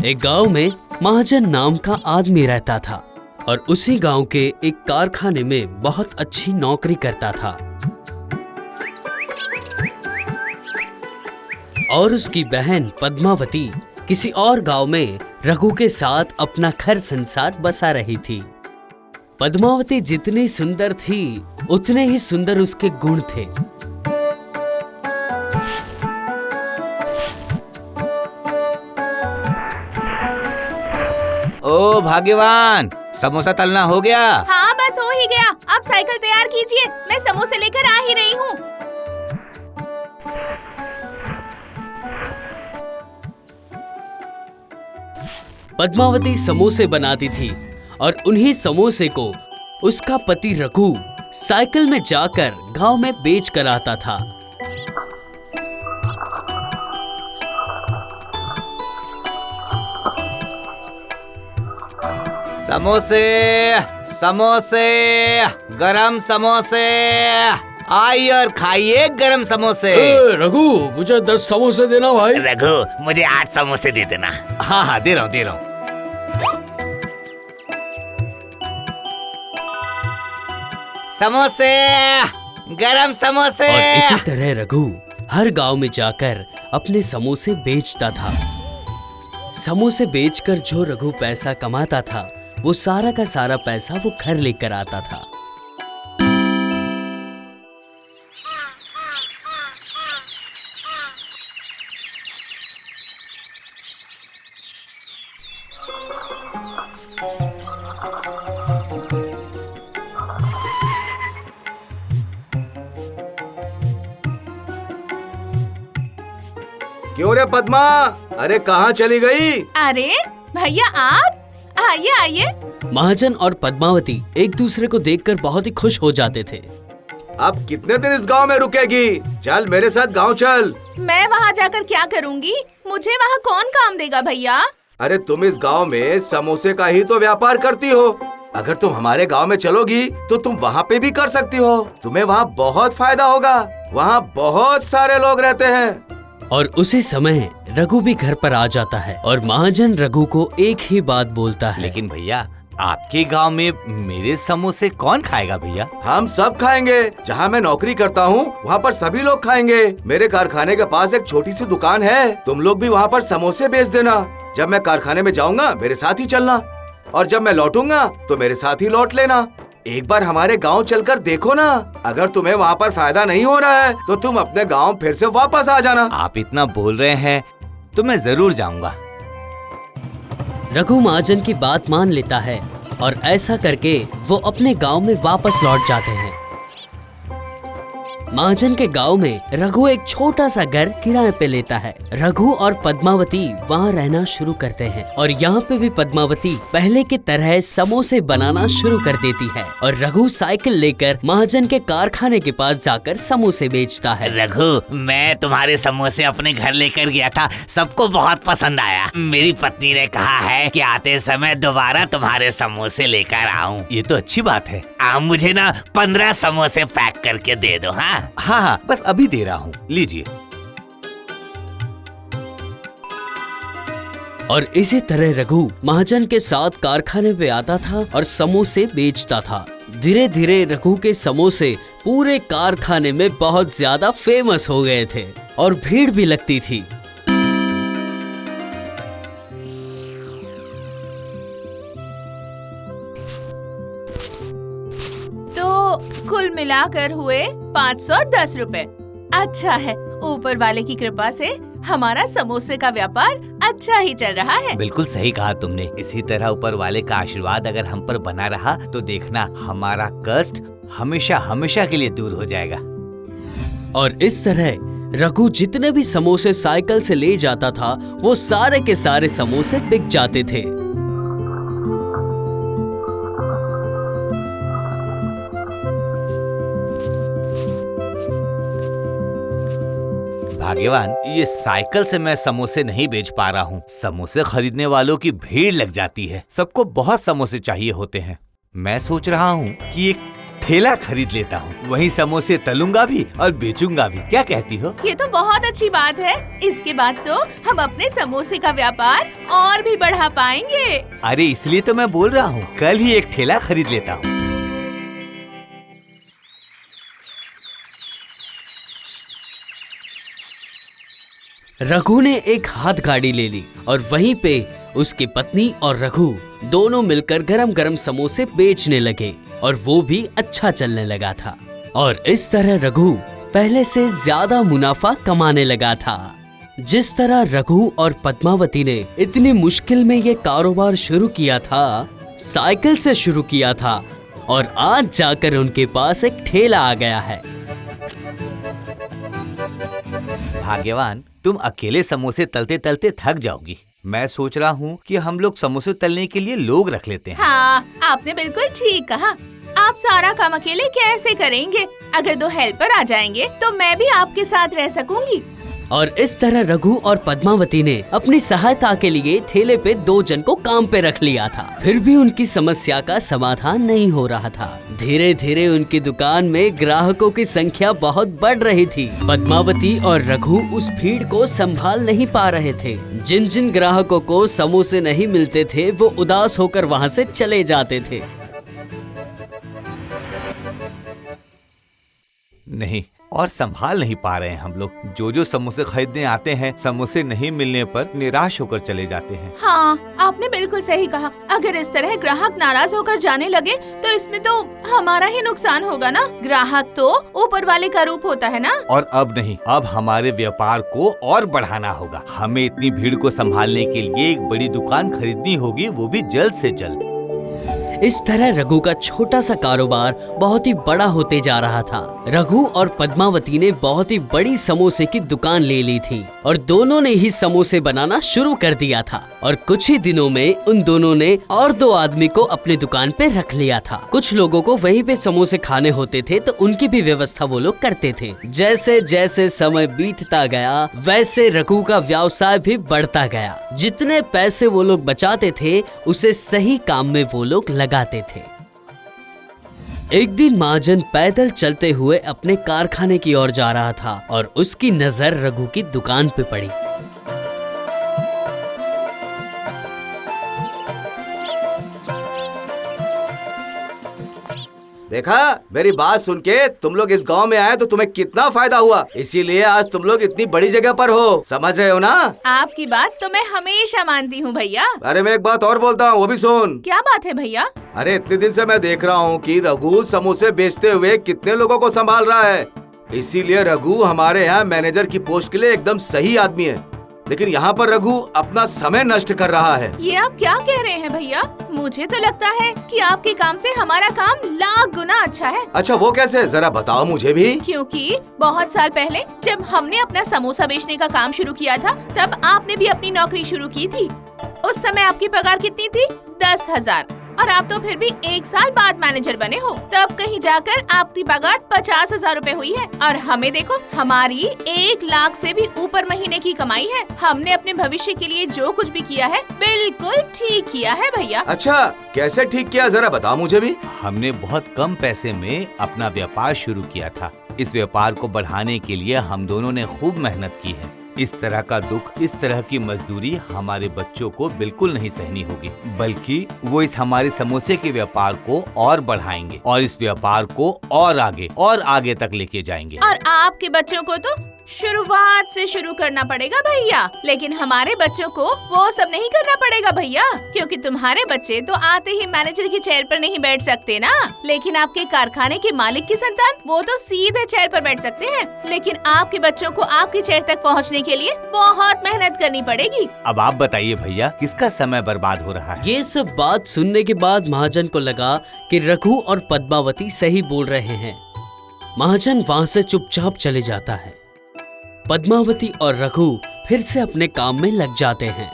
एक गांव में महाजन नाम का आदमी रहता था और उसी गांव के एक कारखाने में बहुत अच्छी नौकरी करता था। और उसकी बहन पद्मावती किसी और गांव में रघु के साथ अपना घर संसार बसा रही थी। पद्मावती जितनी सुंदर थी उतने ही सुंदर उसके गुण थे। ओ भाग्यवान, समोसा तलना हो गया? हाँ बस हो ही गया। आप साइकिल तैयार कीजिए, मैं समोसे लेकर आ ही रही हूँ। पद्मावती समोसे बनाती थी और उन्हीं समोसे को उसका पति रघु साइकिल में जाकर गांव में बेच कर आता था। समोसे समोसे, गरम समोसे, आइए और खाइए गरम समोसे। रघु, मुझे 10 समोसे देना भाई। रघु, मुझे 8 समोसे दे देना। हाँ दे रहा हूँ। समोसे, गरम समोसे। और इसी तरह रघु हर गांव में जाकर अपने समोसे बेचता था। समोसे बेचकर जो रघु पैसा कमाता था वो सारा का सारा पैसा वो घर लेकर आता था। क्यों रे पद्मा, अरे कहाँ चली गई? अरे भैया आप आइए आइए। महाजन और पद्मावती एक दूसरे को देखकर बहुत ही खुश हो जाते थे। अब कितने दिन इस गांव में रुकेगी? चल मेरे साथ गांव चल। मैं वहाँ जाकर क्या करूँगी? मुझे वहाँ कौन काम देगा भैया? अरे तुम इस गांव में समोसे का ही तो व्यापार करती हो। अगर तुम हमारे गांव में चलोगी तो तुम वहाँ पे भी कर सकती हो। तुम्हें वहाँ बहुत फायदा होगा। वहाँ बहुत सारे लोग रहते हैं। और उसी समय रघु भी घर पर आ जाता है और महाजन रघु को एक ही बात बोलता है। लेकिन भैया, आपके गांव में मेरे समोसे कौन खाएगा भैया? हम सब खाएंगे। जहाँ मैं नौकरी करता हूँ वहाँ पर सभी लोग खाएंगे। मेरे कारखाने के पास एक छोटी सी दुकान है, तुम लोग भी वहाँ पर समोसे बेच देना। जब मैं कारखाने में जाऊँगा मेरे साथ ही चलना, और जब मैं लौटूंगा तो मेरे साथ ही लौट लेना। एक बार हमारे गांव चलकर देखो ना, अगर तुम्हें वहाँ पर फायदा नहीं हो रहा है तो तुम अपने गांव फिर से वापस आ जाना। आप इतना बोल रहे हैं तो मैं जरूर जाऊंगा। रघु महाजन की बात मान लेता है और ऐसा करके वो अपने गांव में वापस लौट जाते हैं। महाजन के गांव में रघु एक छोटा सा घर किराए पे लेता है। रघु और पद्मावती वहाँ रहना शुरू करते हैं और यहाँ पे भी पद्मावती पहले की तरह समोसे बनाना शुरू कर देती है और रघु साइकिल लेकर महाजन के कारखाने के पास जाकर समोसे बेचता है। रघु, मैं तुम्हारे समोसे अपने घर लेकर गया था, सबको बहुत पसंद आया। मेरी पत्नी ने कहा है कि आते समय दोबारा तुम्हारे समोसे लेकर आऊं। ये तो अच्छी बात है। मुझे ना 15 समोसे पैक करके दे दो। हाँ, बस अभी दे रहा हूँ, लीजिए। और इसी तरह रघु महाजन के साथ कारखाने पे आता था और समोसे बेचता था। धीरे धीरे रघु के समोसे पूरे कारखाने में बहुत ज्यादा फेमस हो गए थे और भीड़ भी लगती थी। कुल मिलाकर हुए 510 रुपए। अच्छा है, ऊपर वाले की कृपा से हमारा समोसे का व्यापार अच्छा ही चल रहा है। बिल्कुल सही कहा तुमने। इसी तरह ऊपर वाले का आशीर्वाद अगर हम पर बना रहा तो देखना हमारा कष्ट हमेशा हमेशा के लिए दूर हो जाएगा। और इस तरह रघु जितने भी समोसे साइकिल से ले जाता था वो सारे के सारे समोसे बिक जाते थे। भाग्यवान, ये साइकिल से मैं समोसे नहीं बेच पा रहा हूँ। समोसे खरीदने वालों की भीड़ लग जाती है। सबको बहुत समोसे चाहिए होते हैं। मैं सोच रहा हूँ कि एक ठेला खरीद लेता हूँ, वहीं समोसे तलूंगा भी और बेचूंगा भी। क्या कहती हो? ये तो बहुत अच्छी बात है। इसके बाद तो हम अपने समोसे का व्यापार और भी बढ़ा पाएंगे। अरे इसलिए तो मैं बोल रहा हूँ, कल ही एक ठेला खरीद लेता हूँ। रघु ने एक हाथ गाड़ी ले ली और वहीं पे उसकी पत्नी और रघु दोनों मिलकर गरम गरम समोसे बेचने लगे और वो भी अच्छा चलने लगा था। और इस तरह रघु पहले से ज्यादा मुनाफा कमाने लगा था। जिस तरह रघु और पद्मावती ने इतनी मुश्किल में ये कारोबार शुरू किया था, साइकिल से शुरू किया था, और आज जाकर उनके पास एक ठेला आ गया है। भाग्यवान, तुम अकेले समोसे तलते तलते थक जाओगी। मैं सोच रहा हूँ कि हम लोग समोसे तलने के लिए लोग रख लेते हैं। हाँ, आपने बिल्कुल ठीक कहा। आप सारा काम अकेले कैसे करेंगे? अगर 2 हेल्पर आ जाएंगे तो मैं भी आपके साथ रह सकूंगी। और इस तरह रघु और पद्मावती ने अपनी सहायता के लिए ठेले पे 2 जन को काम पे रख लिया था। फिर भी उनकी समस्या का समाधान नहीं हो रहा था। धीरे धीरे उनकी दुकान में ग्राहकों की संख्या बहुत बढ़ रही थी। पद्मावती और रघु उस भीड़ को संभाल नहीं पा रहे थे। जिन जिन ग्राहकों को समोसे नहीं मिलते थे वो उदास होकर वहाँ से चले जाते थे। नहीं, और संभाल नहीं पा रहे हैं हम लोग। जो समोसे खरीदने आते हैं, समोसे नहीं मिलने पर निराश होकर चले जाते हैं। हाँ, आपने बिल्कुल सही कहा। अगर इस तरह ग्राहक नाराज होकर जाने लगे तो इसमें तो हमारा ही नुकसान होगा ना। ग्राहक तो ऊपर वाले का रूप होता है ना। और अब नहीं, अब हमारे व्यापार को और बढ़ाना होगा। हमें इतनी भीड़ को संभालने के लिए एक बड़ी दुकान खरीदनी होगी, वो भी जल्द से जल्द। इस तरह रघु का छोटा सा कारोबार बहुत ही बड़ा होते जा रहा था। रघु और पद्मावती ने बहुत ही बड़ी समोसे की दुकान ले ली थी और दोनों ने ही समोसे बनाना शुरू कर दिया था। और कुछ ही दिनों में उन दोनों ने और 2 आदमी को अपनी दुकान पे रख लिया था। कुछ लोगों को वहीं पे समोसे खाने होते थे तो उनकी भी व्यवस्था वो लोग करते थे। जैसे जैसे समय बीतता गया वैसे रघु का व्यवसाय भी बढ़ता गया। जितने पैसे वो लोग बचाते थे उसे सही काम में वो लोग लगाते थे। एक दिन महाजन पैदल चलते हुए अपने कारखाने की ओर जा रहा था और उसकी नजर रघु की दुकान पे पड़ी। देखा, मेरी बात सुन के तुम लोग इस गांव में आए तो तुम्हें कितना फायदा हुआ। इसीलिए आज तुम लोग इतनी बड़ी जगह पर हो, समझ रहे हो ना? आपकी बात तो मैं हमेशा मानती हूँ भैया। अरे मैं एक बात और बोलता हूँ, वो भी सुन। क्या बात है भैया? अरे इतने दिन से मैं देख रहा हूँ कि रघु समोसे बेचते हुए कितने लोगों को संभाल रहा है। इसीलिए रघु हमारे यहाँ मैनेजर की पोस्ट के लिए एकदम सही आदमी है। लेकिन यहाँ पर रघु अपना समय नष्ट कर रहा है। ये आप क्या कह रहे हैं भैया? मुझे तो लगता है कि आपके काम से हमारा काम लाख गुना अच्छा है। अच्छा, वो कैसे? जरा बताओ मुझे भी। क्योंकि बहुत साल पहले जब हमने अपना समोसा बेचने का काम शुरू किया था तब आपने भी अपनी नौकरी शुरू की थी। उस समय आपकी पगार कितनी थी? 10,000। और आप तो फिर भी 1 साल बाद मैनेजर बने हो। तब कहीं जाकर आपकी पगार 50,000 रूपए हुई है। और हमें देखो, हमारी 1 लाख से भी ऊपर महीने की कमाई है। हमने अपने भविष्य के लिए जो कुछ भी किया है बिल्कुल ठीक किया है भैया। अच्छा, कैसे ठीक किया, जरा बताओ मुझे भी। हमने बहुत कम पैसे में अपना व्यापार शुरू किया था। इस व्यापार को बढ़ाने के लिए हम दोनों ने खूब मेहनत की है। इस तरह का दुख, इस तरह की मजदूरी हमारे बच्चों को बिल्कुल नहीं सहनी होगी, बल्कि वो इस हमारे समोसे के व्यापार को और बढ़ाएंगे और इस व्यापार को और आगे तक लेके जाएंगे। और आपके बच्चों को तो शुरुआत से शुरू करना पड़ेगा भैया, लेकिन हमारे बच्चों को वो सब नहीं करना पड़ेगा भैया, क्योंकि तुम्हारे बच्चे तो आते ही मैनेजर की चेयर पर नहीं बैठ सकते ना। लेकिन आपके कारखाने के मालिक की संतान वो तो सीधे चेयर पर बैठ सकते हैं। लेकिन आपके बच्चों को आपकी चेयर तक पहुंचने के लिए बहुत मेहनत करनी पड़ेगी। अब आप बताइए भैया, किसका समय बर्बाद हो रहा है? ये सब बात सुनने के बाद महाजन को लगा कि रघु और पद्मावती सही बोल रहे हैं। महाजन वहाँ से चुपचाप चले जाता है। पद्मावती और रघु फिर से अपने काम में लग जाते हैं।